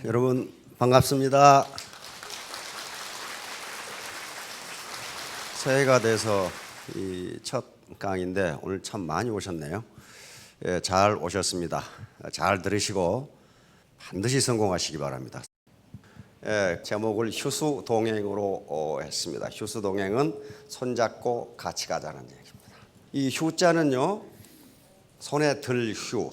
여러분 반갑습니다. 새해가 돼서 이 첫 강의인데 오늘 참 많이 오셨네요. 잘 오셨습니다. 잘 들으시고 반드시 성공하시기 바랍니다. 제목을 휴수동행으로 했습니다. 휴수동행은 손잡고 같이 가자는 얘기입니다. 이 휴자는요, 손에 들 휴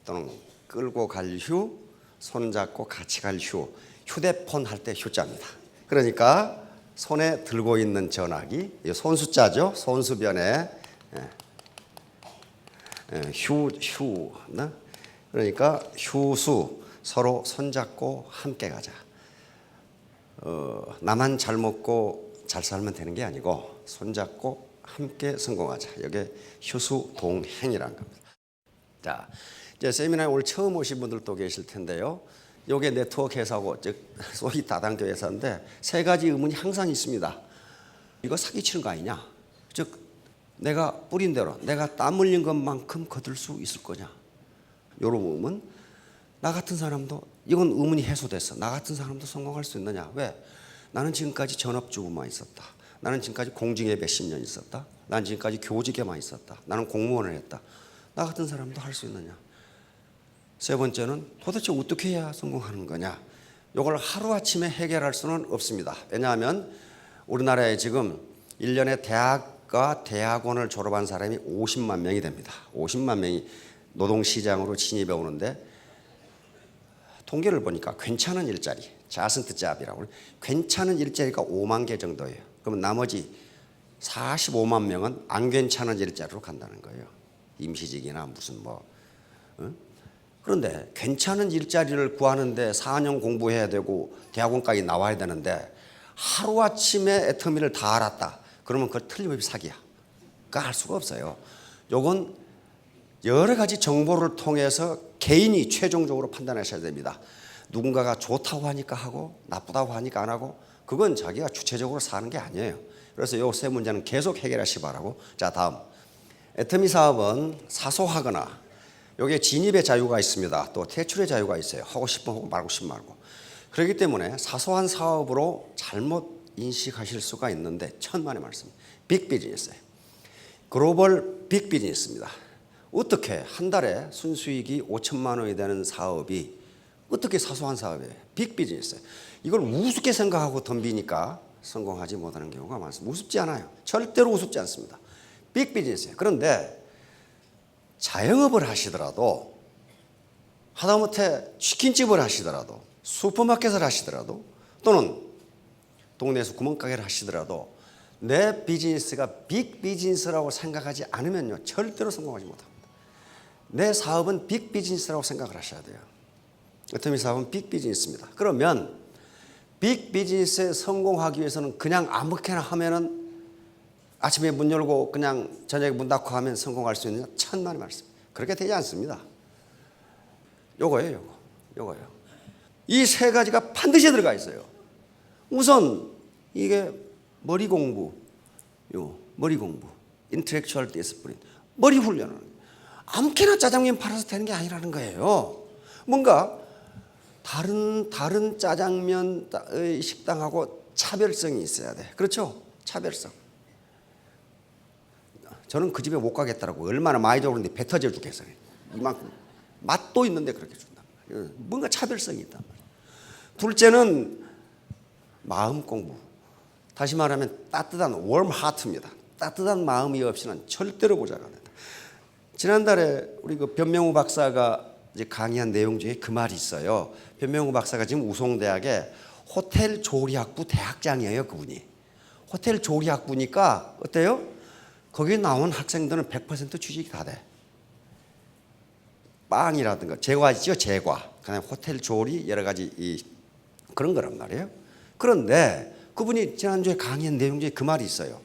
또는 끌고 갈 휴, 손잡고 같이 갈 휴, 휴대폰 할 때 휴자입니다. 그러니까 손에 들고 있는 전화기, 손수자죠. 손수변에 휴, 그러니까 휴수, 서로 손잡고 함께 가자. 나만 잘 먹고 잘 살면 되는 게 아니고 손잡고 함께 성공하자. 이게 휴수동행이라는 겁니다. 자, 이제 세미나에 오늘 처음 오신 분들도 계실 텐데요. 이게 네트워크 회사고, 즉 소위 다단계 회사인데 세 가지 의문이 항상 있습니다. 이거 사기치는 거 아니냐? 즉 내가 뿌린 대로 내가 땀 흘린 것만큼 거둘 수 있을 거냐? 이런 의문. 나 같은 사람도, 이건 의문이 해소됐어. 나 같은 사람도 성공할 수 있느냐? 왜? 나는 지금까지 전업주부만 있었다. 나는 지금까지 공직에 몇십 년 있었다. 나는 지금까지 교직에만 있었다. 나는 공무원을 했다. 나 같은 사람도 할 수 있느냐? 세 번째는 도대체 어떻게 해야 성공하는 거냐? 이걸 하루아침에 해결할 수는 없습니다. 왜냐하면 우리나라에 지금 1년에 대학과 대학원을 졸업한 사람이 50만 명이 됩니다. 50만 명이 노동시장으로 진입해 오는데 통계를 보니까 괜찮은 일자리, 자슨트 잡이라고, 괜찮은 일자리가 5만 개 정도예요. 그러면 나머지 45만 명은 안 괜찮은 일자리로 간다는 거예요. 임시직이나 무슨 그런데 괜찮은 일자리를 구하는데 4년 공부해야 되고 대학원까지 나와야 되는데 하루아침에 애터미를 다 알았다. 그러면 그건 틀림없이 사기야. 그거 할 수가 없어요. 요건 여러 가지 정보를 통해서 개인이 최종적으로 판단하셔야 됩니다. 누군가가 좋다고 하니까 하고 나쁘다고 하니까 안 하고, 그건 자기가 주체적으로 사는 게 아니에요. 그래서 요 세 문제는 계속 해결하시기 바라고. 자, 다음. 애터미 사업은 사소하거나 여기에 진입의 자유가 있습니다. 또 퇴출의 자유가 있어요. 하고 싶으면 하고 말고 싶으면 말고. 그렇기 때문에 사소한 사업으로 잘못 인식하실 수가 있는데 천만의 말씀. 빅 비즈니스예요. 글로벌 빅 비즈니스입니다. 어떻게 한 달에 순수익이 5천만 원이 되는 사업이 어떻게 사소한 사업이에요? 빅 비즈니스예요. 이걸 우습게 생각하고 덤비니까 성공하지 못하는 경우가 많습니다. 우습지 않아요. 절대로 우습지 않습니다. 빅 비즈니스예요. 그런데 자영업을 하시더라도, 하다못해 치킨집을 하시더라도, 슈퍼마켓을 하시더라도, 또는 동네에서 구멍가게를 하시더라도 내 비즈니스가 빅 비즈니스라고 생각하지 않으면요, 절대로 성공하지 못합니다. 내 사업은 빅 비즈니스라고 생각을 하셔야 돼요. 애터미 사업은 빅 비즈니스입니다. 그러면 빅 비즈니스에 성공하기 위해서는 그냥 아무렇게나 하면은 아침에 문 열고 그냥 저녁에 문 닫고 하면 성공할 수 있느냐? 천만의 말씀. 그렇게 되지 않습니다. 요거예요. 이 세 가지가 반드시 들어가 있어요. 우선 이게 머리 공부, 인텔렉츄얼 디스플린, 머리 훈련을. 아무렇게나 짜장면 팔아서 되는 게 아니라는 거예요. 뭔가 다른 짜장면 식당하고 차별성이 있어야 돼. 그렇죠? 차별성. 저는 그 집에 못 가겠더라고요. 얼마나 많이 들어오는데 배 터져 죽겠어요. 이만큼 맛도 있는데 그렇게 준단 말이에요. 뭔가 차별성이 있단 말이에요. 둘째는 마음 공부. 다시 말하면 따뜻한 warm heart입니다. 따뜻한 마음이 없이는 절대로 보자가 안 된다. 지난달에 우리 그 변명우 박사가 이제 강의한 내용 중에 그 말이 있어요. 변명우 박사가 지금 우송대학의 호텔 조리학부 대학장이에요. 그분이. 호텔 조리학부니까 어때요? 거기 나온 학생들은 100% 취직이 다 돼. 빵이라든가 제과 있죠, 제과. 그다음에 호텔 조리 여러 가지 그런 거란 말이에요. 그런데 그분이 지난주에 강의한 내용 중에 그 말이 있어요.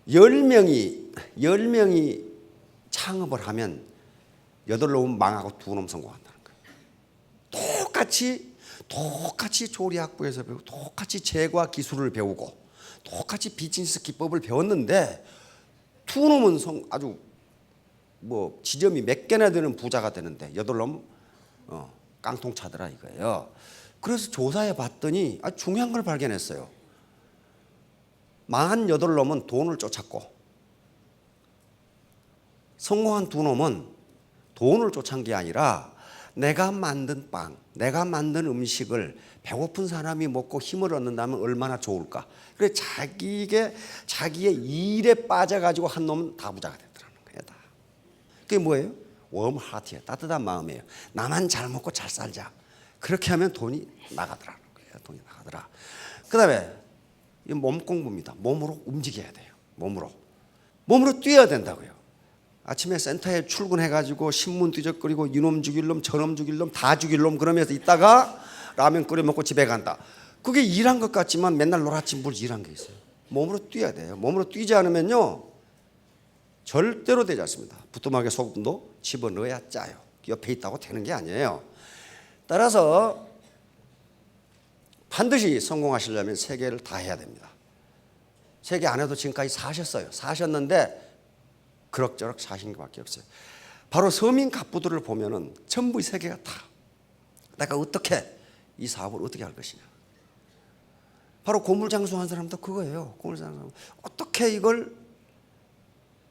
10명이 창업을 하면 8놈은 망하고 2놈 성공한다는 거예요. 똑같이 조리학부에서 배우고 똑같이 제과 기술을 배우고 똑같이 비즈니스 기법을 배웠는데 2놈은 아주 지점이 몇 개나 되는 부자가 되는데 8놈 깡통 차더라 이거예요. 그래서 조사해 봤더니 아주 중요한 걸 발견했어요. 48놈은 돈을 쫓았고 성공한 2놈은 돈을 쫓은 게 아니라 내가 만든 빵, 내가 만든 음식을 배고픈 사람이 먹고 힘을 얻는다면 얼마나 좋을까. 그래서 자기의 일에 빠져가지고 한 놈은 다 부자가 됐더라는 거예요. 다. 그게 뭐예요? 웜 하트예요. 따뜻한 마음이에요. 나만 잘 먹고 잘 살자. 그렇게 하면 돈이 나가더라는 거예요. 돈이 나가더라. 그 다음에 몸 공부입니다. 몸으로 움직여야 돼요. 몸으로 뛰어야 된다고요. 아침에 센터에 출근해가지고 신문 뒤적거리고 이놈 죽일 놈 저놈 죽일 놈 다 죽일 놈 그러면서 있다가 라면 끓여 먹고 집에 간다. 그게 일한 것 같지만 맨날 놀아침불 일한 게 있어요. 몸으로 뛰어야 돼요. 몸으로 뛰지 않으면요 절대로 되지 않습니다. 부뚜막에 소금도 집어넣어야 짜요. 옆에 있다고 되는 게 아니에요. 따라서 반드시 성공하시려면 3개를 다 해야 됩니다. 3개 안 해도 지금까지 사셨는데 그럭저럭 사신 것밖에 없어요. 바로 서민 갑부들을 보면은 전부 3개가 다 내가 어떻게 이 사업을 어떻게 할 것이냐. 바로 고물장수한 사람도 그거예요. 고물장수 어떻게 이걸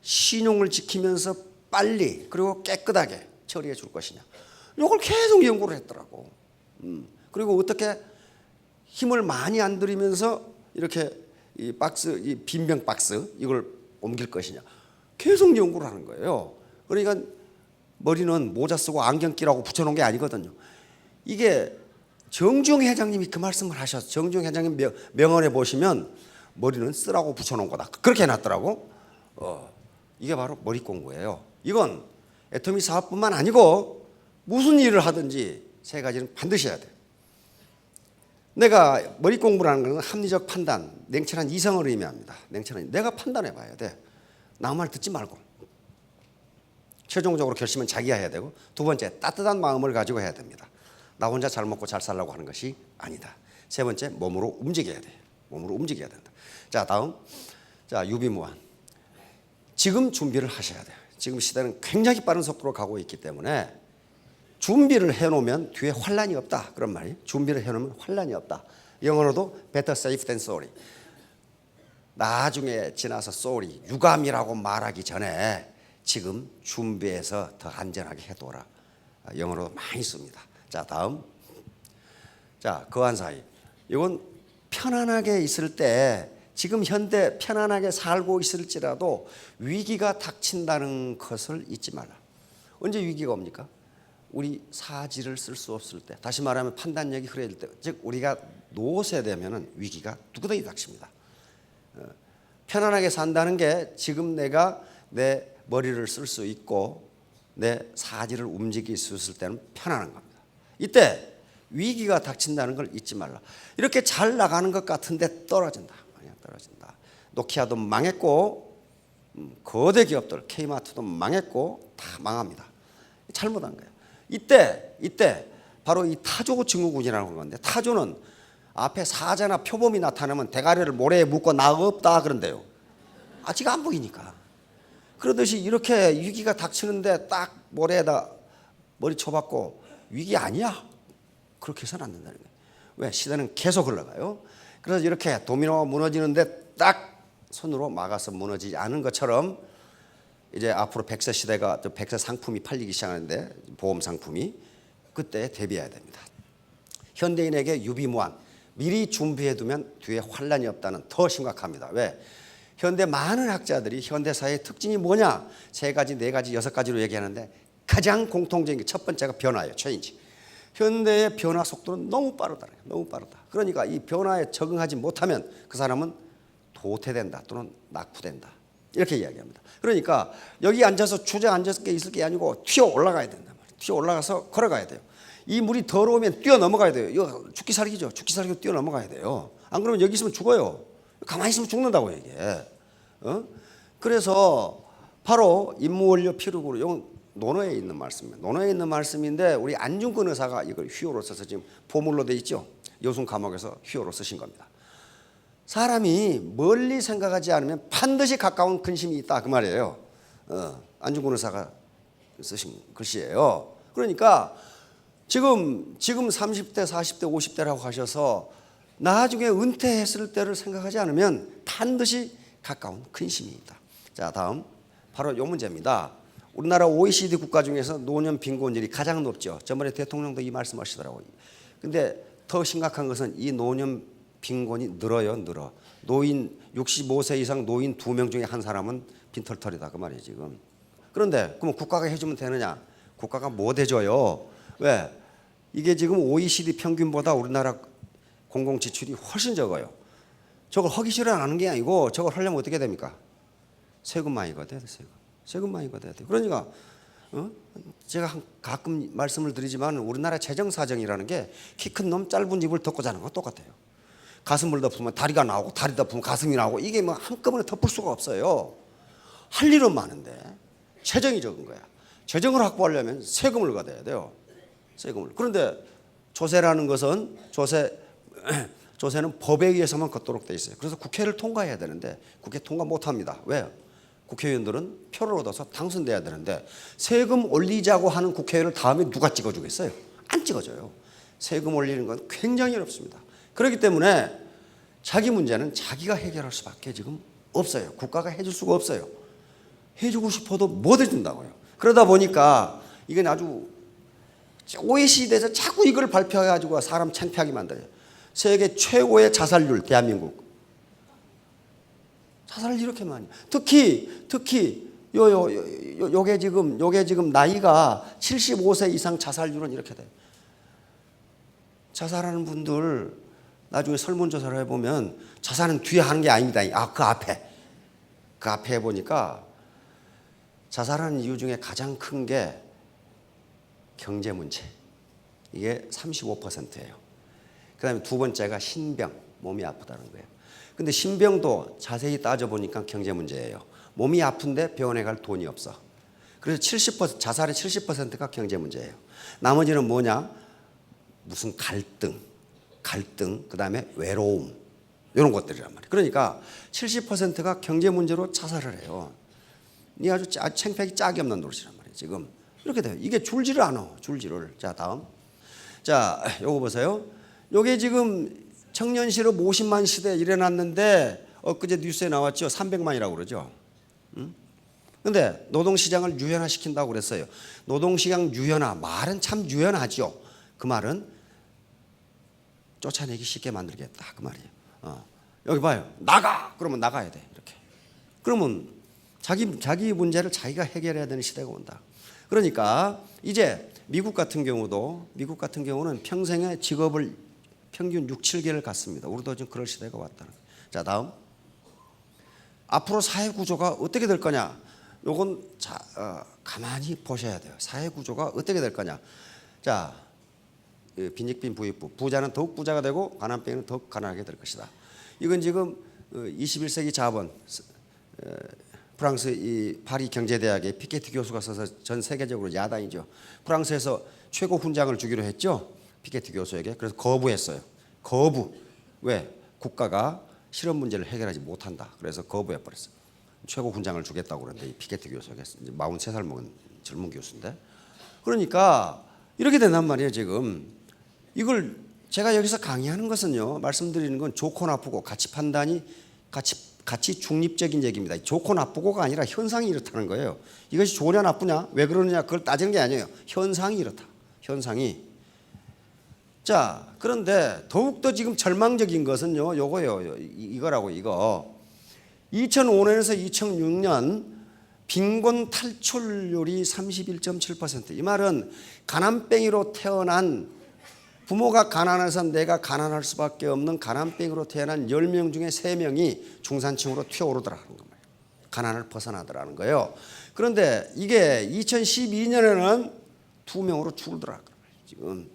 신용을 지키면서 빨리 그리고 깨끗하게 처리해 줄 것이냐. 이걸 계속 연구를 했더라고. 그리고 어떻게 힘을 많이 안 들이면서 이렇게 이 빈병 박스 이걸 옮길 것이냐. 계속 연구를 하는 거예요. 그러니까 머리는 모자 쓰고 안경 끼라고 붙여놓은 게 아니거든요. 이게 정주영 회장님이 그 말씀을 하셔서 정주영 회장님 명언에 보시면 머리는 쓰라고 붙여놓은 거다. 그렇게 해놨더라고. 이게 바로 머리 공부예요. 이건 애터미 사업뿐만 아니고 무슨 일을 하든지 3가지는 반드시 해야 돼요. 내가 머리 공부라는 것은 합리적 판단, 냉철한 이성을 의미합니다. 냉철한 내가 판단해 봐야 돼. 남 말 듣지 말고 최종적으로 결심은 자기가 해야 되고 2번째 따뜻한 마음을 가지고 해야 됩니다. 나 혼자 잘 먹고 잘 살려고 하는 것이 아니다. 3번째 몸으로 움직여야 돼. 몸으로 움직여야 된다. 자 다음 유비무환. 지금 준비를 하셔야 돼요. 지금 시대는 굉장히 빠른 속도로 가고 있기 때문에 준비를 해놓으면 뒤에 환란이 없다. 그런 말이에요. 준비를 해놓으면 환란이 없다. 영어로도 better safe than sorry. 나중에 지나서 sorry, 유감이라고 말하기 전에 지금 준비해서 더 안전하게 해둬라. 영어로 많이 씁니다. 자 다음. 자 거한사이. 이건 편안하게 있을 때 지금 현대 편안하게 살고 있을지라도 위기가 닥친다는 것을 잊지 말라. 언제 위기가 옵니까? 우리 사지를 쓸 수 없을 때, 다시 말하면 판단력이 흐려질 때, 즉 우리가 노쇠되면 위기가 누구든지 닥칩니다. 편안하게 산다는 게 지금 내가 내 머리를 쓸 수 있고 내 사지를 움직일 수 있을 때는 편안한 겁니다. 이때 위기가 닥친다는 걸 잊지 말라. 이렇게 잘 나가는 것 같은데 떨어진다. 노키아도 망했고 거대 기업들 K마트도 망했고 다 망합니다. 잘못한 거예요. 이때 바로 이 타조 증후군이라는 건데, 타조는 앞에 사자나 표범이 나타나면 대가리를 모래에 묶고 나 없다 그런데요. 아직 안 보이니까. 그러듯이 이렇게 위기가 닥치는데 딱 모래에다 머리 쳐박고 위기 아니야. 그렇게 해서는 안 된다는 거예요. 왜? 시대는 계속 흘러가요. 그래서 이렇게 도미노가 무너지는데 딱 손으로 막아서 무너지지 않은 것처럼 이제 앞으로 100세 시대가, 100세 상품이 팔리기 시작하는데, 보험 상품이, 그때 대비해야 됩니다. 현대인에게 유비무환, 미리 준비해두면 뒤에 환란이 없다는 더 심각합니다. 왜? 현대 많은 학자들이 현대사회의 특징이 뭐냐? 3가지, 4가지, 6가지로 얘기하는데 가장 공통적인 게 첫 번째가 변화예요. 체인지. 현대의 변화 속도는 너무 빠르다. 너무 빠르다. 그러니까 이 변화에 적응하지 못하면 그 사람은 도태된다 또는 낙후된다. 이렇게 이야기합니다. 그러니까 여기 앉아서 주저앉아서 있을 게 아니고 튀어 올라가야 된단 말이에요. 튀어 올라가서 걸어가야 돼요. 이 물이 더러우면 뛰어 넘어가야 돼요. 이거 죽기 살기죠. 죽기 살기로 뛰어 넘어가야 돼요. 안 그러면 여기 있으면 죽어요. 가만히 있으면 죽는다고 이게. 그래서 바로 임무원료 필요구로, 이건 논어에 있는 말씀입니다. 논어에 있는 말씀인데 우리 안중근 의사가 이걸 휘호로 써서 지금 보물로 돼 있죠. 여순 감옥에서 휘호로 쓰신 겁니다. 사람이 멀리 생각하지 않으면 반드시 가까운 근심이 있다 그 말이에요. 안중근 의사가 쓰신 글씨예요. 그러니까 지금 30대, 40대, 50대라고 하셔서 나중에 은퇴했을 때를 생각하지 않으면 반드시 가까운 근심입니다. 자, 다음 바로 이 문제입니다. 우리나라 OECD 국가 중에서 노년 빈곤율이 가장 높죠. 저번에 대통령도 이 말씀하시더라고요. 근데 더 심각한 것은 이 노년 빈곤이 늘어. 노인 65세 이상 노인 2명 중에 한 사람은 빈털털이다 그 말이에요 지금. 그런데 그럼 국가가 해주면 되느냐? 국가가 못 해줘요. 왜? 이게 지금 OECD 평균보다 우리나라 공공지출이 훨씬 적어요. 저걸 하기 싫어 하는 게 아니고 저걸 하려면 어떻게 됩니까? 세금 많이 걷어야 돼. 세금 많이 걷어야 돼. 그러니까 제가 가끔 말씀을 드리지만 우리나라 재정 사정이라는 게 키 큰 놈 짧은 입을 덮고 자는 거 똑같아요. 가슴을 덮으면 다리가 나오고 다리 덮으면 가슴이 나오고 이게 뭐 한꺼번에 덮을 수가 없어요. 할 일은 많은데 재정이 적은 거야. 재정을 확보하려면 세금을 걷어야 돼요. 세금을. 그런데 조세라는 것은 조세는 법에 의해서만 걷도록 돼 있어요. 그래서 국회를 통과해야 되는데 국회 통과 못합니다. 왜요? 국회의원들은 표를 얻어서 당선돼야 되는데 세금 올리자고 하는 국회의원을 다음에 누가 찍어주겠어요? 안 찍어줘요. 세금 올리는 건 굉장히 어렵습니다. 그렇기 때문에 자기 문제는 자기가 해결할 수밖에 지금 없어요. 국가가 해줄 수가 없어요. 해주고 싶어도 못 해준다고요. 그러다 보니까 이건 아주 OECD에서 자꾸 이걸 발표해가지고 사람 창피하게 만들어요. 세계 최고의 자살률 대한민국. 자살을 이렇게 많이. 특히 요게 지금 나이가 75세 이상 자살률은 이렇게 돼요. 자살하는 분들 나중에 설문조사를 해보면 자살은 뒤에 하는 게 아닙니다. 그 앞에 해보니까 자살하는 이유 중에 가장 큰 게 경제 문제. 이게 35%예요. 그 다음에 두 번째가 신병, 몸이 아프다는 거예요. 근데 신병도 자세히 따져보니까 경제 문제예요. 몸이 아픈데 병원에 갈 돈이 없어. 그래서 자살의 70%가 경제 문제예요. 나머지는 뭐냐? 무슨 갈등, 그 다음에 외로움 이런 것들이란 말이에요. 그러니까 70%가 경제 문제로 자살을 해요. 이 아주 창피하기 짝이 없는 노릇이란 말이에요. 지금 이렇게 돼요. 이게 줄지를 않아. 줄지를. 자, 다음. 자, 요거 보세요. 요게 지금 청년 실업 50만 시대 일어났는데 엊그제 뉴스에 나왔죠. 300만이라고 그러죠. 근데 노동시장을 유연화시킨다고 그랬어요. 노동시장 유연화. 말은 참 유연하죠. 그 말은 쫓아내기 쉽게 만들겠다. 그 말이에요. 여기 봐요. 나가! 그러면 나가야 돼. 이렇게. 그러면 자기 문제를 자기가 해결해야 되는 시대가 온다. 그러니까 이제 미국 같은 경우는 평생의 직업을 평균 6, 7개를 갖습니다. 우리도 지금 그럴 시대가 왔다는 거예요. 자, 다음. 앞으로 사회 구조가 어떻게 될 거냐? 요건 가만히 보셔야 돼요. 사회 구조가 어떻게 될 거냐? 자, 빈익빈 부익부. 부자는 더욱 부자가 되고 가난뱅이는 더욱 가난하게 될 것이다. 이건 지금 21세기 자본 프랑스 이 파리 경제대학의 피케티 교수가 써서 전 세계적으로 야당이죠. 프랑스에서 최고 훈장을 주기로 했죠. 피케티 교수에게. 그래서 거부했어요. 거부. 왜? 국가가 실업 문제를 해결하지 못한다. 그래서 거부해버렸어요. 최고 훈장을 주겠다고 그러는데 이 피케티 교수에게 43살 먹은 젊은 교수인데. 그러니까 이렇게 된단 말이에요 지금. 이걸 제가 여기서 강의하는 것은요. 말씀드리는 건 좋고 나쁘고 가치 판단이 같이 중립적인 얘기입니다. 좋고 나쁘고가 아니라 현상이 이렇다는 거예요. 이것이 좋으냐 나쁘냐 왜 그러느냐 그걸 따지는 게 아니에요. 현상이 이렇다. 현상이. 자, 그런데 더욱더 지금 절망적인 것은요. 요거요. 이거라고 이거. 2005년에서 2006년 빈곤 탈출률이 31.7%. 이 말은 가난뱅이로 태어난 부모가 가난해서 내가 가난할 수밖에 없는 가난뱅이로 태어난 10명 중에 3명이 중산층으로 튀어오르더라는 거예요. 가난을 벗어나더라는 거예요. 그런데 이게 2012년에는 2명으로 줄더라고요. 지금.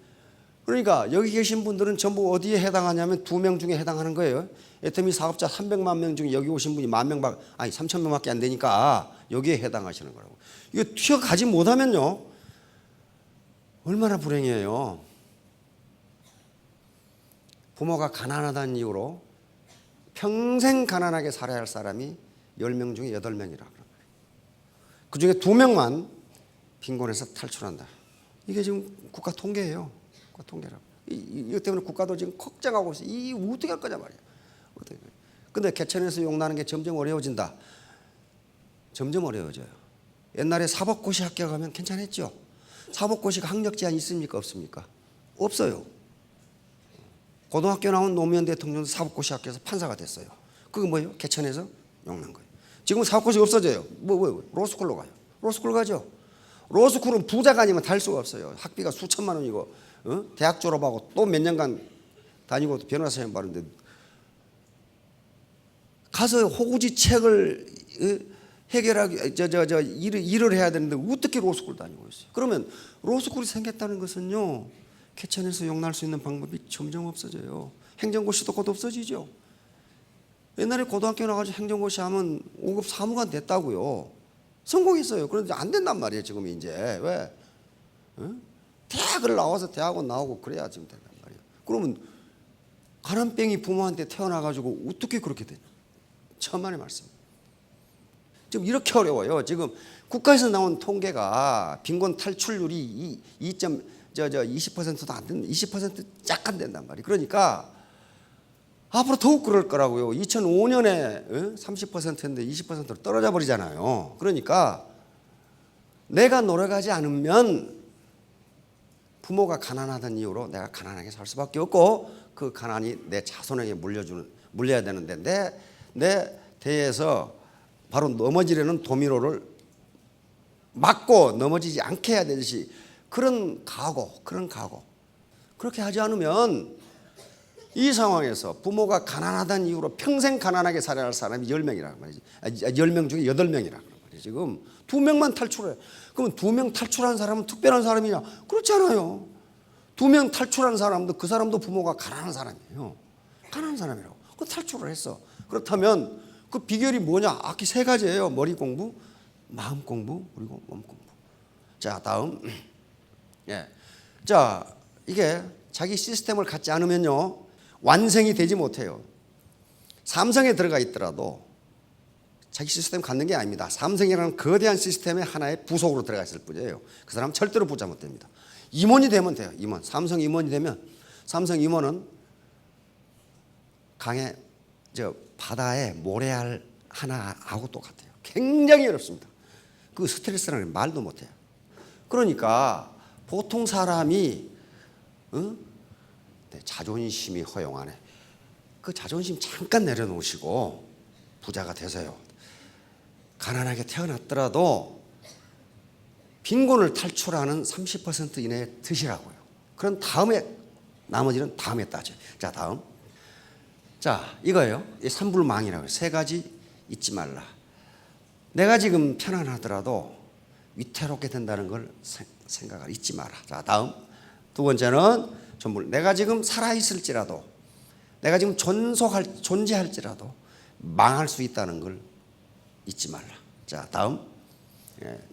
그러니까 여기 계신 분들은 전부 어디에 해당하냐면 2명 중에 해당하는 거예요. 애터미 사업자 300만 명 중에 여기 오신 분이 3,000명밖에 안 되니까 여기에 해당하시는 거라고. 이거 튀어가지 못하면요. 얼마나 불행해요. 부모가 가난하다는 이유로 평생 가난하게 살아야 할 사람이 10명 중에 8명이라 그런 거예요. 그중에 2명만 빈곤에서 탈출한다. 이게 지금 국가 통계예요. 국가 통계라고. 이것 때문에 국가도 지금 걱정하고 있어요. 이 어떻게 할 거냐 말이야. 어떻게. 근데 개천에서 용나는 게 점점 어려워진다. 점점 어려워져요. 옛날에 사법고시 합격하면 괜찮았죠. 사법고시가 학력 제한이 있습니까? 없습니까? 없어요. 고등학교 나온 노무현 대통령도 사법고시 합격해서 판사가 됐어요. 그게 뭐예요? 개천에서 용난 거예요. 지금 사법고시 없어져요. 로스쿨로 가요. 로스쿨 가죠. 로스쿨은 부자가 아니면 달 수가 없어요. 학비가 수천만 원이고, 대학 졸업하고 또 몇 년간 다니고 변호사 시험 받는데 가서 호구지 책을 해결하기 일을 해야 되는데 어떻게 로스쿨 다니고 있어요? 그러면 로스쿨이 생겼다는 것은요, 개천에서 용날 수 있는 방법이 점점 없어져요. 행정고시도 곧 없어지죠. 옛날에 고등학교 나가서 행정고시 하면 5급 사무관 됐다고요. 성공했어요. 그런데 안 된단 말이에요. 지금 이제 왜? 대학을 나와서 대학원 나오고 그래야 지금 된단 말이에요. 그러면 가난뱅이 부모한테 태어나가지고 어떻게 그렇게 되냐? 천만의 말씀. 지금 이렇게 어려워요. 지금 국가에서 나온 통계가 빈곤 탈출률이 20%도 안 된다. 20% 약간 된단 말이에요. 그러니까 앞으로 더욱 그럴 거라고요. 2005년에 30%인데 20%로 떨어져 버리잖아요. 그러니까 내가 노력하지 않으면 부모가 가난하다는 이유로 내가 가난하게 살 수밖에 없고 그 가난이 내 자손에게 물려야 되는데 내 대에서 바로 넘어지려는 도미노를 막고 넘어지지 않게 해야 되듯이 그런 각오. 그렇게 하지 않으면 이 상황에서 부모가 가난하다는 이유로 평생 가난하게 살아야 할 사람이 10명이라는 말이지. 10명 중에 8명이라는 말이지. 지금 2명만 탈출해. 그러면 2명 탈출한 사람은 특별한 사람이냐? 그렇지 않아요. 2명 탈출한 사람도 그 사람도 부모가 가난한 사람이에요. 가난한 사람이라고. 그 탈출을 했어. 그렇다면 그 비결이 뭐냐? 악기 3가지예요. 머리 공부, 마음 공부, 그리고 몸 공부. 자, 다음. 예. 자, 이게 자기 시스템을 갖지 않으면요, 완성이 되지 못해요. 삼성에 들어가 있더라도 자기 시스템 갖는 게 아닙니다. 삼성이라는 거대한 시스템의 하나의 부속으로 들어가 있을 뿐이에요. 그 사람 절대로 붙잡 못 됩니다. 임원이 되면 돼요. 임원. 삼성 임원이 되면 삼성 임원은 바다에 모래알 하나하고 똑같아요. 굉장히 어렵습니다. 그 스트레스라는 말도 못해요. 그러니까 보통 사람이 자존심이 허용하네. 그 자존심 잠깐 내려놓으시고 부자가 되세요. 가난하게 태어났더라도 빈곤을 탈출하는 30% 이내에 드시라고요. 그런 다음에 나머지는 다음에 따져요. 자, 다음. 자, 이거예요. 삼불망이라고요. 3가지 잊지 말라. 내가 지금 편안하더라도 위태롭게 된다는 걸 생각을 잊지 마라. 자, 다음. 2번째는 내가 지금 살아있을지라도, 내가 지금 존재할지라도 망할 수 있다는 걸 잊지 말라. 자, 다음.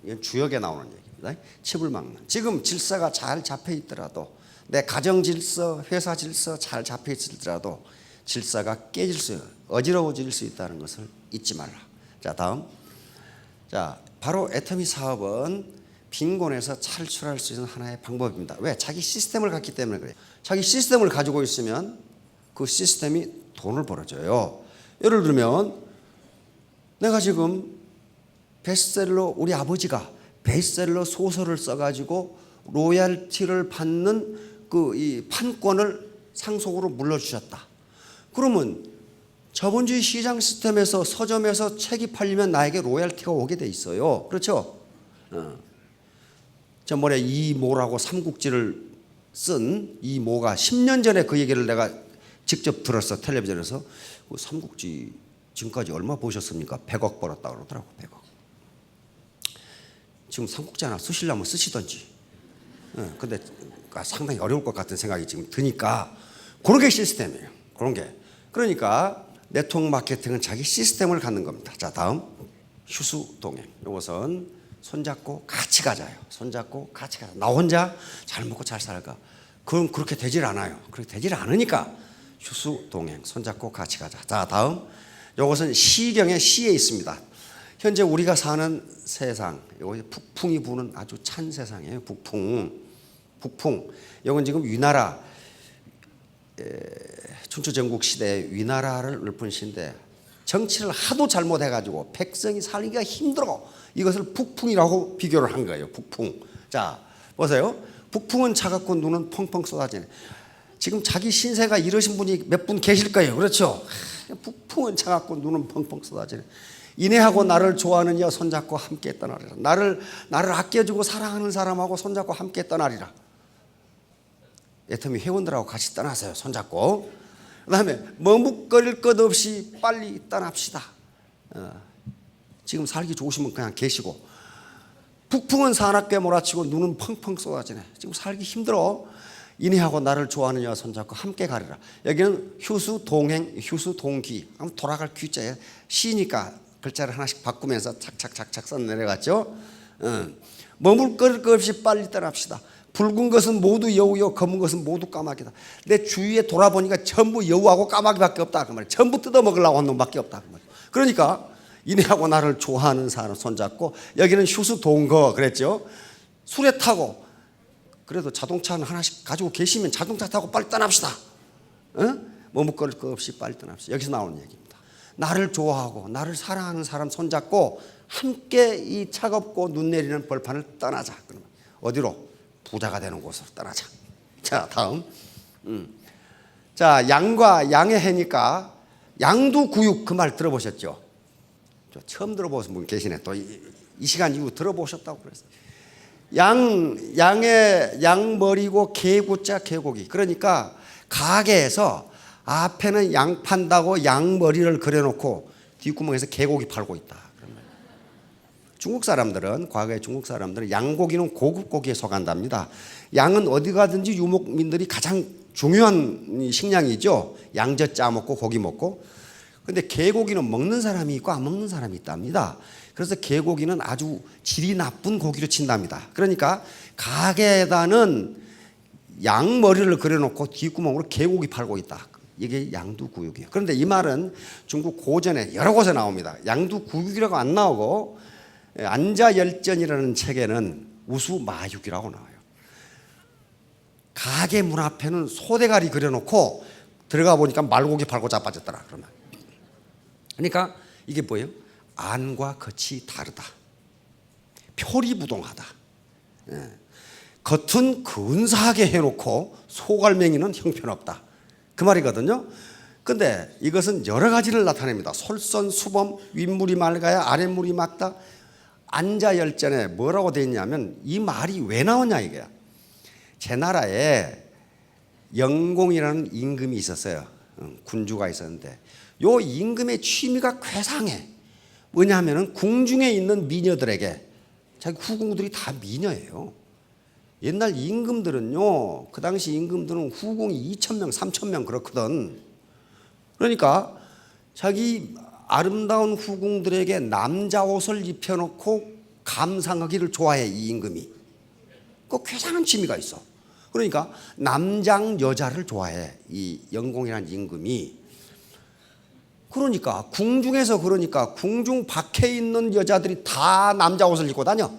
이건 주역에 나오는 얘기입니다. 칩을 막는. 지금 질서가 잘 잡혀 있더라도, 내 가정 질서, 회사 질서 잘 잡혀 있을지라도 질서가 어지러워질 수 있다는 것을 잊지 말라. 자, 다음. 자, 바로 애터미 사업은 빈곤에서 탈출할 수 있는 하나의 방법입니다. 왜? 자기 시스템을 갖기 때문에 그래요. 자기 시스템을 가지고 있으면 그 시스템이 돈을 벌어줘요. 예를 들면 내가 지금 우리 아버지가 베스트셀러 소설을 써가지고 로얄티를 받는 이 판권을 상속으로 물려주셨다. 그러면 자본주의 시장 시스템에서 서점에서 책이 팔리면 나에게 로얄티가 오게 돼 있어요. 그렇죠? 전번에 이모라고 삼국지를 쓴 이모가 10년 전에 그 얘기를 내가 직접 들었어. 텔레비전에서. 그 삼국지 지금까지 얼마 보셨습니까? 100억 벌었다고 그러더라고. 100억. 지금 삼국지 하나 쓰시려면 쓰시던지. 근데 상당히 어려울 것 같은 생각이 지금 드니까 그런 게 시스템이에요. 그런 게. 그러니까 네트워크 마케팅은 자기 시스템을 갖는 겁니다. 자, 다음. 휴수 동행. 이것은 손잡고 같이 가자요. 손잡고 같이 가자. 나 혼자 잘 먹고 잘 살까? 그럼 그렇게 되질 않아요. 그렇게 되질 않으니까 휴수 동행. 손잡고 같이 가자. 자, 다음. 이것은 시경의 시에 있습니다. 현재 우리가 사는 세상, 이거 북풍이 부는 아주 찬 세상이에요. 북풍. 북풍. 이건 지금 위나라 춘추 전국 시대에 위나라를 읊은 시인데 정치를 하도 잘못해가지고 백성이 살기가 힘들어. 이것을 북풍이라고 비교를 한 거예요. 북풍. 자, 보세요. 북풍은 차갑고 눈은 펑펑 쏟아지네. 지금 자기 신세가 이러신 분이 몇 분 계실 거예요. 그렇죠? 북풍은 차갑고 눈은 펑펑 쏟아지네. 이내하고 나를 좋아하는 여 손잡고 함께 떠나리라. 나를 아껴주고 사랑하는 사람하고 손잡고 함께 떠나리라. 애터미 회원들하고 같이 떠나세요. 손잡고. 그 다음에 머뭇거릴 것 없이 빨리 떠납시다. 지금 살기 좋으시면 그냥 계시고. 북풍은 사납게 몰아치고 눈은 펑펑 쏟아지네. 지금 살기 힘들어. 이내하고 나를 좋아하는 여 손잡고 함께 가리라. 여기는 휴수 동행, 휴수 동귀. 한번 돌아갈 귀자에 시니까 글자를 하나씩 바꾸면서 착착착착 써 내려갔죠. 머물거릴 것 없이 빨리 떠납시다. 붉은 것은 모두 여우요, 검은 것은 모두 까마귀다. 내 주위에 돌아보니까 전부 여우하고 까마귀밖에 없다 그 말이야. 전부 뜯어먹으려고 한 놈밖에 없다 그 말이야. 그러니까 이내하고 나를 좋아하는 사람 손잡고, 여기는 휴수 동거 그랬죠. 수레 타고, 그래도 자동차는 하나씩 가지고 계시면 자동차 타고 빨리 떠납시다. 머뭇거릴 것 없이 빨리 떠납시다. 여기서 나오는 얘기입니다. 나를 좋아하고 나를 사랑하는 사람 손잡고 함께 이 차갑고 눈 내리는 벌판을 떠나자. 그러면 어디로? 부자가 되는 곳으로 떠나자. 자, 다음. 자, 양과 양의 해니까 양두구육 그 말 들어보셨죠? 처음 들어보신 분 계시네. 또 이 시간 이후 들어보셨다고 그랬어요. 양머리고 개구자 개고기. 그러니까 가게에서 앞에는 양 판다고 양머리를 그려놓고 뒷구멍에서 개고기 팔고 있다. 중국 사람들은, 과거의 중국 사람들은 양고기는 고급 고기에 속한답니다. 양은 어디 가든지 유목민들이 가장 중요한 식량이죠. 양젓 짜 먹고 고기 먹고. 근데 개고기는 먹는 사람이 있고 안 먹는 사람이 있답니다. 그래서 개고기는 아주 질이 나쁜 고기로 친답니다. 그러니까 가게에다는 양머리를 그려놓고 뒷구멍으로 개고기 팔고 있다. 이게 양두구육이에요. 그런데 이 말은 중국 고전에 여러 곳에 나옵니다. 양두구육이라고 안 나오고 안자열전이라는 책에는 우수마육이라고 나와요. 가게 문 앞에는 소대가리 그려놓고 들어가 보니까 말고기 팔고 자빠졌더라. 그러면 그러니까 이게 뭐예요? 안과 겉이 다르다. 표리부동하다. 겉은 근사하게 해놓고 속알맹이는 형편없다. 그 말이거든요. 근데 이것은 여러 가지를 나타냅니다. 솔선수범, 윗물이 맑아야 아랫물이 맑다. 안자열전에 뭐라고 되어 있냐면 이 말이 왜 나오냐 이거야. 제 나라에 영공이라는 임금이 있었어요. 군주가 있었는데 요 임금의 취미가 괴상해. 뭐냐면은 궁중에 있는 미녀들에게, 자기 후궁들이 다 미녀예요. 옛날 임금들은요, 그 당시 임금들은 후궁이 2,000명, 3,000명 그렇거든. 그러니까 자기 아름다운 후궁들에게 남자 옷을 입혀놓고 감상하기를 좋아해, 이 임금이. 그 괴상한 취미가 있어. 그러니까 남장 여자를 좋아해, 이 영공이라는 임금이. 그러니까 궁중에서, 그러니까 궁중 밖에 있는 여자들이 다 남자 옷을 입고 다녀.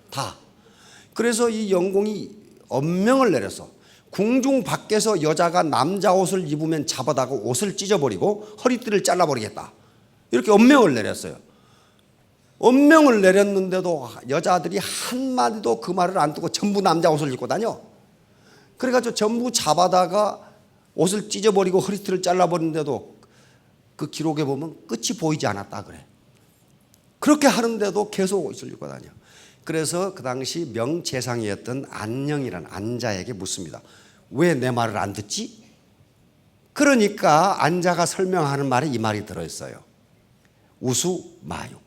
다. 그래서 이 영공이 엄명을 내렸어. 궁중 밖에서 여자가 남자 옷을 입으면 잡아다가 옷을 찢어버리고 허리띠를 잘라버리겠다. 이렇게 엄명을 내렸어요. 엄명을 내렸는데도 여자들이 한마디도 그 말을 안 듣고 전부 남자 옷을 입고 다녀. 그래가지고 전부 잡아다가 옷을 찢어버리고 허리띠를 잘라버리는데도 그 기록에 보면 끝이 보이지 않았다 그래. 그렇게 하는데도 계속 옷을 입고 다녀. 그래서 그 당시 명재상이었던 안녕이라는 안자에게 묻습니다. 왜 내 말을 안 듣지? 그러니까 안자가 설명하는 말에 이 말이 들어있어요. 우수마육.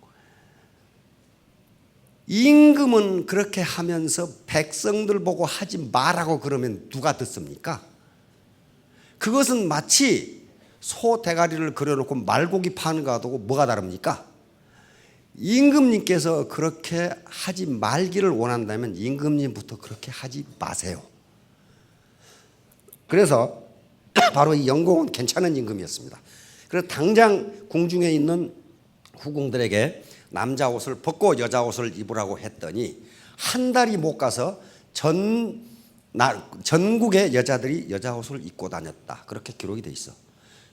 임금은 그렇게 하면서 백성들 보고 하지 말라고 그러면 누가 듣습니까? 그것은 마치 소 대가리를 그려놓고 말고기 파는 거하고 뭐가 다릅니까? 임금님께서 그렇게 하지 말기를 원한다면 임금님부터 그렇게 하지 마세요. 그래서 바로 이 영공은 괜찮은 임금이었습니다. 그래서 당장 궁중에 있는 후궁들에게 남자 옷을 벗고 여자 옷을 입으라고 했더니 한 달이 못 가서 전 전국의 여자들이 여자 옷을 입고 다녔다. 그렇게 기록이 돼 있어.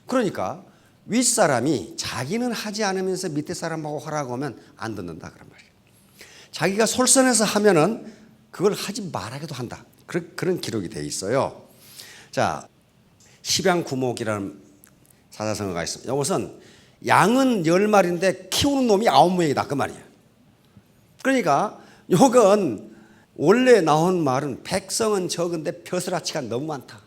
그러니까 윗사람이 자기는 하지 않으면서 밑에 사람하고 하라고 하면 안 듣는다 그런 말이에요. 자기가 솔선해서 하면은 그걸 하지 말아도 한다. 그런 기록이 돼 있어요. 자, 십양구목이라는 사자성어가 있습니다. 이것은 양은 10마리인데 키우는 놈이 9명이다 그 말이에요. 그러니까 이건 원래 나온 말은 백성은 적은데 벼슬아치가 너무 많다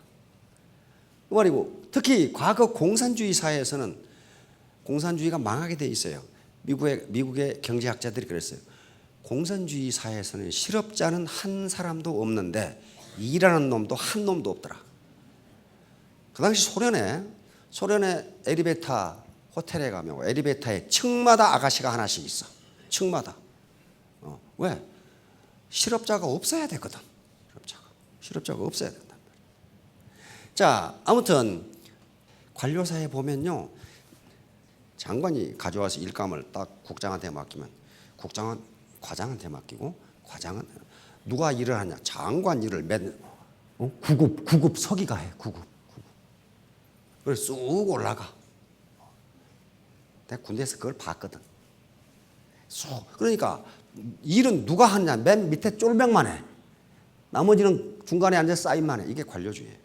그 말이고, 특히 과거 공산주의 사회에서는 공산주의가 망하게 돼 있어요. 미국의 경제학자들이 그랬어요. 공산주의 사회에서는 실업자는 한 사람도 없는데 일하는 놈도 한 놈도 없더라. 그 당시 소련의 엘리베이터 호텔에 가면 엘리베이터에 층마다 아가씨가 하나씩 있어. 층마다. 왜? 실업자가 없어야 되거든. 실업자가 없어야 된단 말이야. 자, 아무튼 관료사에 보면요, 장관이 가져와서 일감을 딱 국장한테 맡기면 국장은 과장한테 맡기고, 과장은 누가 일을 하냐? 장관 일을 맨 9급 서기가 해. 9급. 그래서 쑥 올라가. 내가 군대에서 그걸 봤거든. 그러니까 일은 누가 하느냐? 맨 밑에 쫄병만 해. 나머지는 중간에 앉아 사인만 해. 이게 관료주의예요.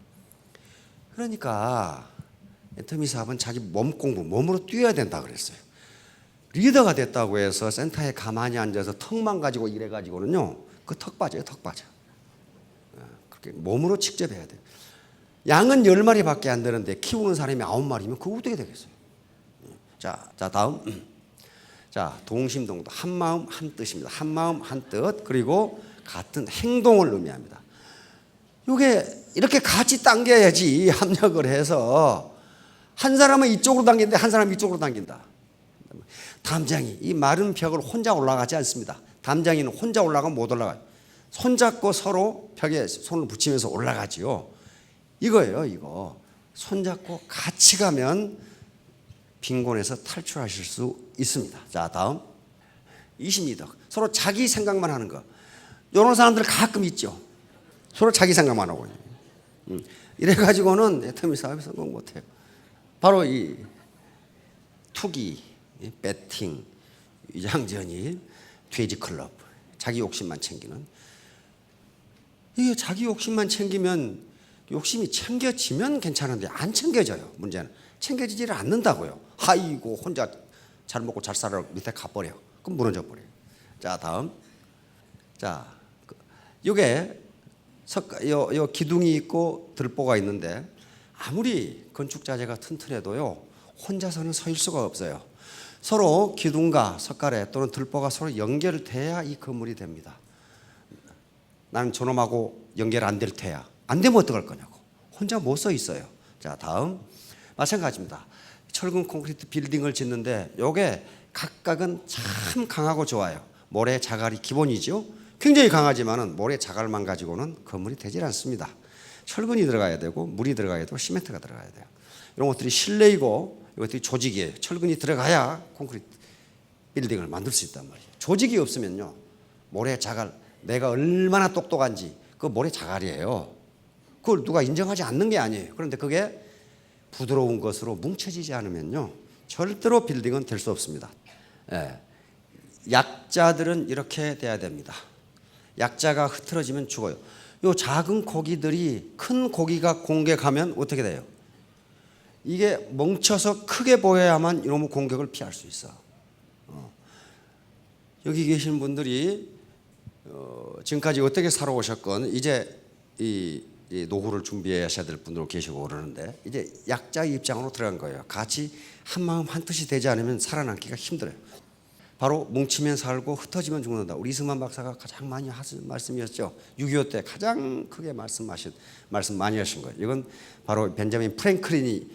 그러니까 앤터니 사업은 자기 몸으로 뛰어야 된다 그랬어요. 리더가 됐다고 해서 센터에 가만히 앉아서 턱만 가지고 일해가지고는요, 그 턱 빠져요, 턱 빠져. 그렇게 몸으로 직접 해야 돼요. 양은 10마리밖에 안 되는데 키우는 사람이 9마리면 그거 어떻게 되겠어요? 자, 다음. 자, 동심동도 한 마음 한 뜻입니다. 한 마음 한 뜻, 그리고 같은 행동을 의미합니다. 이게 이렇게 같이 당겨야지 합력을 해서 한 사람은 이쪽으로 당기는데 한 사람은 이쪽으로 당긴다. 담장이 이 마른 벽을 혼자 올라가지 않습니다. 담장이는 혼자 올라가면 못 올라가요. 손잡고 서로 벽에 손을 붙이면서 올라가지요. 이거예요, 이거. 손잡고 같이 가면 빈곤에서 탈출하실 수 있습니다. 자, 다음. 이심리덕. 서로 자기 생각만 하는 거. 이런 사람들 가끔 있죠. 서로 자기 생각만 하고. 이래가지고는 애터미 사업에 성공 못해요. 바로 이 투기, 배팅, 위장전이, 돼지클럽, 자기 욕심만 챙기는. 이게 자기 욕심만 챙기면, 욕심이 챙겨지면 괜찮은데 안 챙겨져요. 문제는 챙겨지지를 않는다고요. 아이고 혼자 잘 먹고 잘 살아 밑에 가버려. 그럼 무너져 버려요. 자, 다음. 자, 이게 요 기둥이 있고 들보가 있는데 아무리 건축 자재가 튼튼해도요, 혼자서는 서일 수가 없어요. 서로 기둥과 석가래 또는 들보가 서로 연결돼야 이 건물이 됩니다. 나는 저놈하고 연결 안 될 테야. 안 되면 어떡할 거냐고. 혼자 못 서 있어요. 자, 다음. 마찬가지입니다. 철근 콘크리트 빌딩을 짓는데 요게 각각은 참 강하고 좋아요. 모래 자갈이 기본이죠. 굉장히 강하지만은 모래 자갈만 가지고는 건물이 되질 않습니다. 철근이 들어가야 되고 물이 들어가야 되고 시멘트가 들어가야 돼요. 이런 것들이 실내이고 이것들이 조직이에요. 철근이 들어가야 콘크리트 빌딩을 만들 수 있단 말이에요. 조직이 없으면요, 모래 자갈, 내가 얼마나 똑똑한지 그 모래 자갈이에요. 그걸 누가 인정하지 않는 게 아니에요. 그런데 그게 부드러운 것으로 뭉쳐지지 않으면요, 절대로 빌딩은 될 수 없습니다. 예. 약자들은 이렇게 돼야 됩니다. 약자가 흐트러지면 죽어요. 요 작은 고기들이 큰 고기가 공격하면 어떻게 돼요? 이게 뭉쳐서 크게 보여야만 이놈의 공격을 피할 수 있어. 여기 계신 분들이 지금까지 어떻게 살아오셨건 이제 이 노후를 준비하셔야 될 분들 계시고 그러는데 이제 약자의 입장으로 들어간 거예요. 같이 한 마음 한 뜻이 되지 않으면 살아남기가 힘들어요. 바로 뭉치면 살고 흩어지면 죽는다. 우리 이승만 박사가 가장 많이 하신 말씀이었죠. 6.25 때 가장 크게 말씀 많이 하신 거예요. 이건 바로 벤자민 프랭클린이,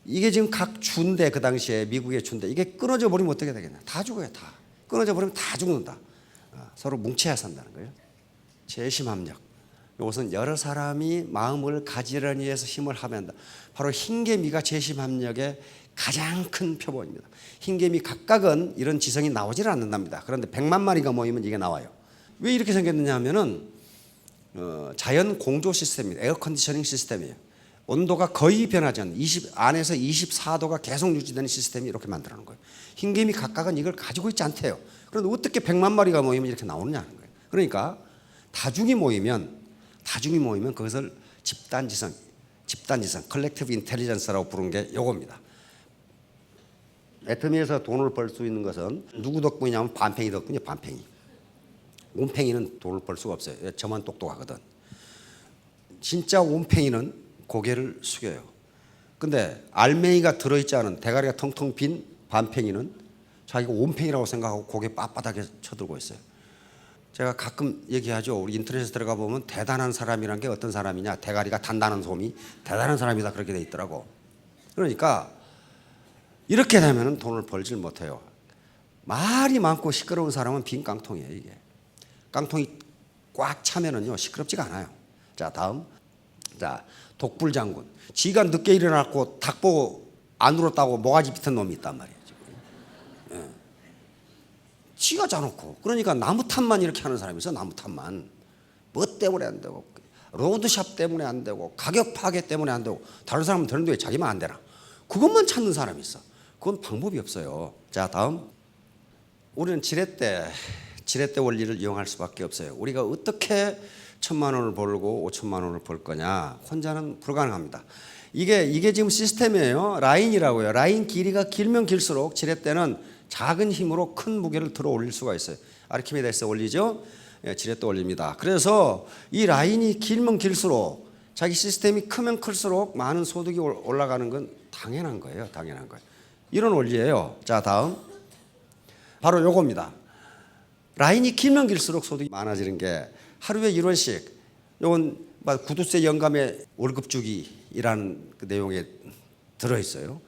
이게 지금 각 주인데, 그 당시에 미국의 주인데 이게 끊어져 버리면 어떻게 되겠냐. 다 죽어요. 다 끊어져 버리면 다 죽는다. 서로 뭉쳐야 산다는 거예요. 재심합력. 이것은 여러 사람이 마음을 가지려니 해서 힘을 합한다. 바로 흰개미가 재심합력의 가장 큰 표본입니다. 흰개미 각각은 이런 지성이 나오질 않는답니다. 그런데 100만 마리가 모이면 이게 나와요. 왜 이렇게 생겼느냐 하면은 자연 공조 시스템입니다. 에어 컨디셔닝 시스템이에요. 온도가 거의 변하지 않는 안에서 24도가 계속 유지되는 시스템이 이렇게 만들어놓은 거예요. 흰개미 각각은 이걸 가지고 있지 않대요. 그런데 어떻게 100만 마리가 모이면 이렇게 나오느냐는 거예요. 그러니까 다중이 모이면 그것을 집단지성, 컬렉티브 인텔리전스라고 부른 게 요겁니다. 애터미에서 돈을 벌 수 있는 것은 누구 덕분이냐면 반팽이 덕분이에요. 반팽이. 온팽이는 돈을 벌 수가 없어요. 저만 똑똑하거든. 진짜 온팽이는 고개를 숙여요. 근데 알맹이가 들어있지 않은 대가리가 텅텅 빈 반팽이는 자기가 온팽이라고 생각하고 고개 빳빳하게 쳐들고 있어요. 제가 가끔 얘기하죠. 우리 인터넷에 들어가 보면 대단한 사람이란 게 어떤 사람이냐. 대가리가 단단한 솜이 대단한 사람이다 그렇게 돼 있더라고. 그러니까 이렇게 되면 돈을 벌질 못해요. 말이 많고 시끄러운 사람은 빈 깡통이에요. 이게 깡통이 꽉 차면은요 시끄럽지가 않아요. 자, 다음. 자, 독불장군. 지가 늦게 일어났고 닭 보고 안 울었다고 모가지 비튼 놈이 있단 말이에요. 예. 지가 짜놓고. 그러니까 나무 탓만 이렇게 하는 사람이 있어. 나무 탓만. 뭐 때문에 안 되고 로드샵 때문에 안 되고 가격 파괴 때문에 안 되고 다른 사람은 되는데 왜 자기만 안 되나. 그것만 찾는 사람이 있어. 그건 방법이 없어요. 자, 다음. 우리는 지렛대 원리를 이용할 수밖에 없어요. 우리가 어떻게 1,000만 원을 벌고 5천만 원을 벌 거냐. 혼자는 불가능합니다. 이게 지금 시스템이에요. 라인이라고요. 라인 길이가 길면 길수록 지렛대는 작은 힘으로 큰 무게를 들어 올릴 수가 있어요. 아르키메데스 원리죠. 예, 지렛대 원리입니다. 그래서 이 라인이 길면 길수록 자기 시스템이 크면 클수록 많은 소득이 올라가는 건 당연한 거예요. 당연한 거예요. 이런 원리예요. 자, 다음. 바로 요겁니다. 라인이 길면 길수록 소득이 많아지는 게 하루에 1원씩 요건 구두쇠 영감의 월급 주기이라는 그 내용에 들어있어요.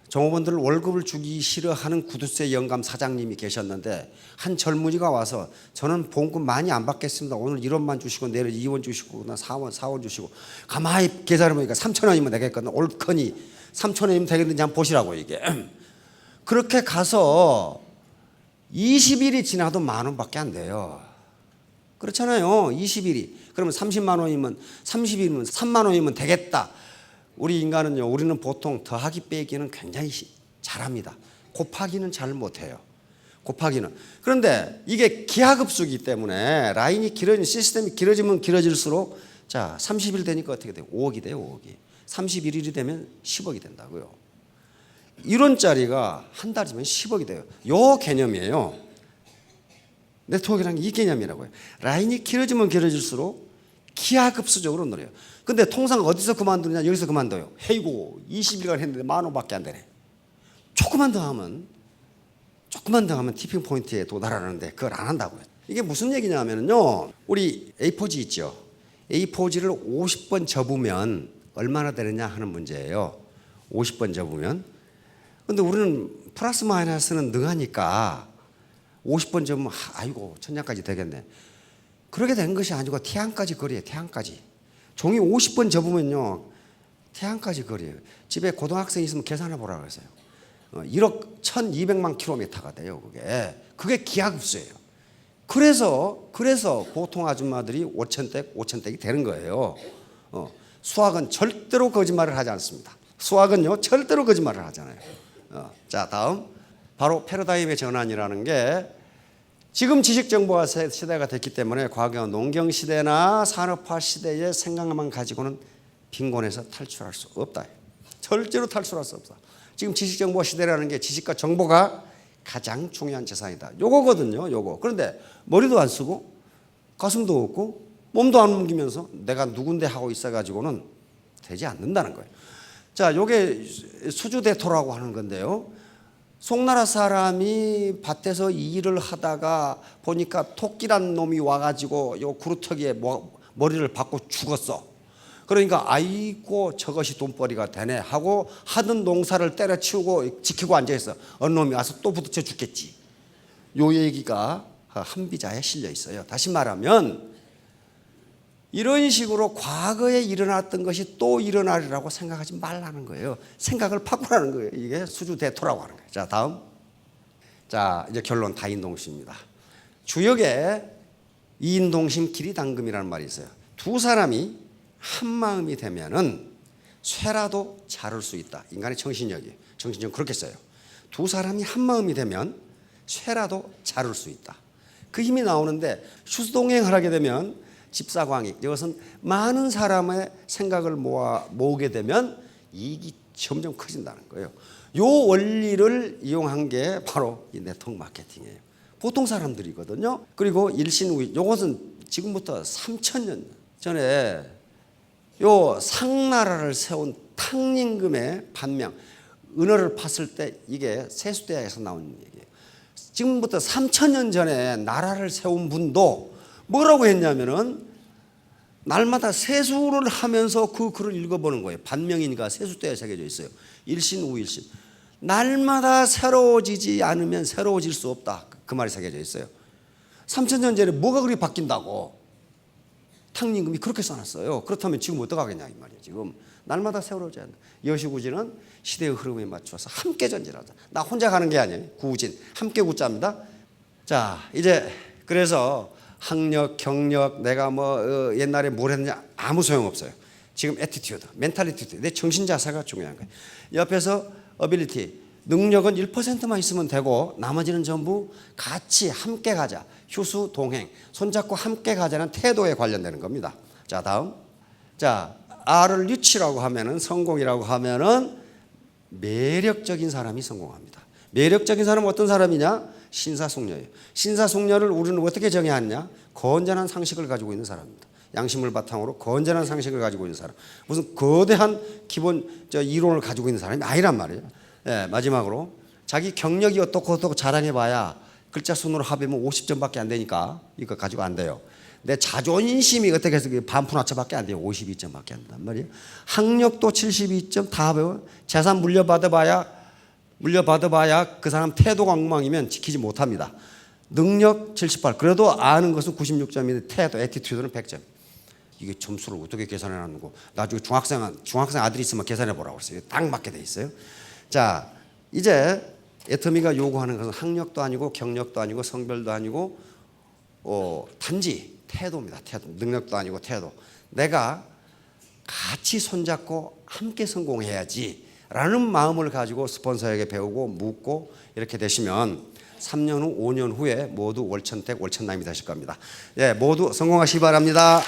종업원들 월급을 주기 싫어하는 구두쇠 영감 사장님이 계셨는데 한 젊은이가 와서 저는 봉급 많이 안 받겠습니다. 오늘 1원만 주시고 내일 2원 주시고 4원 주시고 가만히 계산해 보니까 3,000원이면 되겠거든. 옳거니 3,000원이면 되겠는지 한번 보시라고 이게. 그렇게 가서 20일이 지나도 10,000원밖에 안 돼요. 그렇잖아요. 20일이. 그러면 30만 원이면 30일이면 3만 원이면 되겠다. 우리 인간은요. 우리는 보통 더하기 빼기는 굉장히 잘합니다. 곱하기는 잘 못해요. 곱하기는. 그런데 이게 기하급수이기 때문에 라인이 길어지는 시스템이 길어지면 길어질수록 자 30일 되니까 어떻게 돼요? 5억이 돼요. 5억이. 31일이 되면 10억이 된다고요. 1원짜리가 한 달이면 10억이 돼요. 요 개념이에요. 네트워크라는 게 이 개념이라고요. 라인이 길어지면 길어질수록 기하급수적으로 늘어요. 근데 통상 어디서 그만두느냐? 여기서 그만둬요. 헤이고 20일간 했는데 10,000원밖에 안 되네. 조금만 더 하면 티핑 포인트에 도달하는데 그걸 안 한다고요. 이게 무슨 얘기냐면요. 우리 A4지 있죠. A4지를 50번 접으면 얼마나 되느냐 하는 문제예요. 50번 접으면. 근데 우리는 플러스 마이너스는 능하니까 50번 접으면 아이고 천장까지 되겠네. 그렇게 된 것이 아니고 태양까지 거리예요. 태양까지. 종이 50번 접으면요. 태양까지 거리예요. 집에 고등학생 있으면 계산해 보라고 했어요. 1억 1,200만 킬로미터가 돼요. 그게 기하급수예요. 그래서 보통 아줌마들이 5천댁이 되는 거예요. 수학은 절대로 거짓말을 하지 않습니다. 수학은요 절대로 거짓말을 하잖아요. 자, 다음. 바로 패러다임의 전환이라는 게 지금 지식정보화 시대가 됐기 때문에 과거 농경시대나 산업화 시대의 생각만 가지고는 빈곤에서 탈출할 수 없다. 절대로 탈출할 수 없다. 지금 지식정보화 시대라는 게 지식과 정보가 가장 중요한 재산이다. 요거거든요. 요거. 그런데 머리도 안 쓰고 가슴도 없고 몸도 안 움직이면서 내가 누군데 하고 있어가지고는 되지 않는다는 거예요. 자, 요게 수주대토라고 하는 건데요. 송나라 사람이 밭에서 일을 하다가 보니까 토끼란 놈이 와가지고 요 구루터기에 머리를 박고 죽었어. 그러니까 아이고 저것이 돈벌이가 되네 하고 하던 농사를 때려치우고 지키고 앉아있어. 어느 놈이 와서 또 부딪혀 죽겠지. 요 얘기가 한비자에 실려 있어요. 다시 말하면 이런 식으로 과거에 일어났던 것이 또 일어나리라고 생각하지 말라는 거예요. 생각을 바꾸라는 거예요. 이게 수주대토라고 하는 거예요. 자, 다음. 자, 이제 결론 다인동수입니다. 주역에 이인동심 기리당금이라는 말이 있어요. 두 사람이 한 마음이 되면은 쇠라도 자를 수 있다. 인간의 정신력이에요. 정신력 그렇게 써요. 두 사람이 한 마음이 되면 쇠라도 자를 수 있다. 그 힘이 나오는데 휴수동행을 하게 되면 집사광익, 이것은 많은 사람의 생각을 모으게 되면 이익이 점점 커진다는 거예요. 이 원리를 이용한 게 바로 이 네트워크 마케팅이에요. 보통 사람들이거든요. 그리고 일신우이, 이것은 지금부터 3,000년 전에 요 상나라를 세운 탕림금의 반명, 은어를 팠을 때 이게 세수대야에서 나온 얘기예요. 지금부터 3,000년 전에 나라를 세운 분도 뭐라고 했냐면은 날마다 세수를 하면서 그 글을 읽어보는 거예요. 반명이니까 세수대에 새겨져 있어요. 일신우일신. 날마다 새로워지지 않으면 새로워질 수 없다. 그 말이 새겨져 있어요. 3,000년 전에 뭐가 그리 바뀐다고 탕림금이 그렇게 써놨어요. 그렇다면 지금 어떡하겠냐 이 말이에요. 지금 날마다 새로워져야 한다. 여시구지는 시대의 흐름에 맞춰서 함께 전진하자. 나 혼자 가는 게 아니에요. 구진 함께 굳자입니다. 자, 이제 그래서 학력, 경력, 내가 뭐 옛날에 뭘 했느냐 아무 소용없어요. 지금 애티튜드, 멘탈리티, 내 정신 자세가 중요한 거예요. 옆에서 어빌리티, 능력은 1%만 있으면 되고 나머지는 전부 같이 함께 가자. 휴수, 동행, 손잡고 함께 가자는 태도에 관련되는 겁니다. 자, 다음. 자, R을 리치라고 하면은 성공이라고 하면은 매력적인 사람이 성공합니다. 매력적인 사람은 어떤 사람이냐? 신사숙녀예요. 신사숙녀를 우리는 어떻게 정의하느냐? 건전한 상식을 가지고 있는 사람입니다. 양심을 바탕으로 건전한 상식을 가지고 있는 사람. 무슨 거대한 기본 이론을 가지고 있는 사람이 아니란 말이에요. 네, 마지막으로 자기 경력이 어떻고 자랑해봐야 글자 수로 합하면 50점밖에 안 되니까 이거 가지고 안 돼요. 내 자존심이 어떻게 해서 반푼하차밖에 안 돼요. 52점밖에 안 된단 말이에요. 학력도 72점 다 배워. 재산 물려받아봐야 그 사람 태도가 엉망이면 지키지 못합니다. 능력 78. 그래도 아는 것은 96점인데 태도, 애티튜드는 100점. 이게 점수를 어떻게 계산해 놨는 거? 나중에 중학생 아들이 있으면 계산해 보라고 그랬어요. 딱 맞게 돼 있어요. 자, 이제 애터미가 요구하는 것은 학력도 아니고 경력도 아니고 성별도 아니고 단지 태도입니다. 태도. 능력도 아니고 태도. 내가 같이 손잡고 함께 성공해야지 라는 마음을 가지고 스폰서에게 배우고 묻고 이렇게 되시면 3년 후, 5년 후에 모두 월천택, 월천남이 되실 겁니다. 예, 모두 성공하시기 바랍니다.